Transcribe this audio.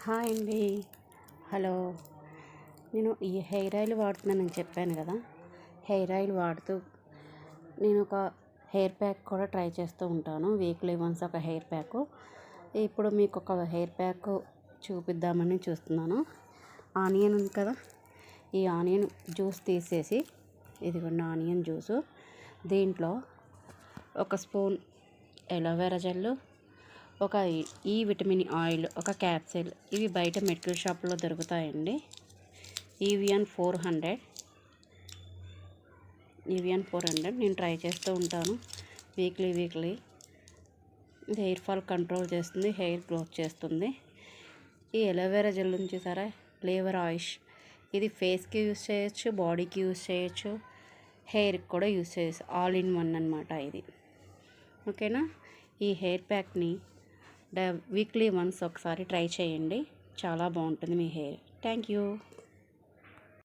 Hi అండి. Hello. నేను ఈ హెయిర్ ఆయిల్ వాడుతున్నానని చెప్పాను కదా. హెయిర్ ఆయిల్ వాడుతూ నేను ఒక హెయిర్ ప్యాక్ కూడా ట్రై చేస్తూ ఉంటాను. వీక్లీ వన్స్ ఒక హెయిర్ ప్యాక్. ఇప్పుడు మీకు ఒక హెయిర్ ప్యాక్ చూపిద్దామని చూస్తున్నాను. ఆనియన్ ఉంది కదా, ఈ ఆనియన్ జ్యూస్ తీసేసి, ఇదిగోండి ఆనియన్ జ్యూసు, దీంట్లో ఒక స్పూన్ ఎలోవెరా జెల్, ఒక ఈ విటమిన్ ఆయిల్, ఒక క్యాప్సిల్. ఇవి బయట మెడికల్ షాప్లో దొరుకుతాయండి. ఈవియన్ 400 నేను ట్రై చేస్తూ ఉంటాను వీక్లీ. ఇది హెయిర్ ఫాల్ కంట్రోల్ చేస్తుంది, హెయిర్ గ్రోత్ చేస్తుంది. ఈ ఎలోవెరా జెల్ నుంచి సరే, ఫ్లేవర్ ఆయిష్, ఇది ఫేస్కి యూస్ చేయొచ్చు, బాడీకి యూస్ చేయొచ్చు, హెయిర్కి కూడా యూస్ చేయొచ్చు. ఆల్ ఇన్ వన్ అనమాట ఇది. ఓకేనా. ఈ హెయిర్ ప్యాక్ని వీక్లీ వన్స్ ఒకసారి ట్రై చేయండి. చాలా బాగుంటుంది మీ హెయిర్. Thank you.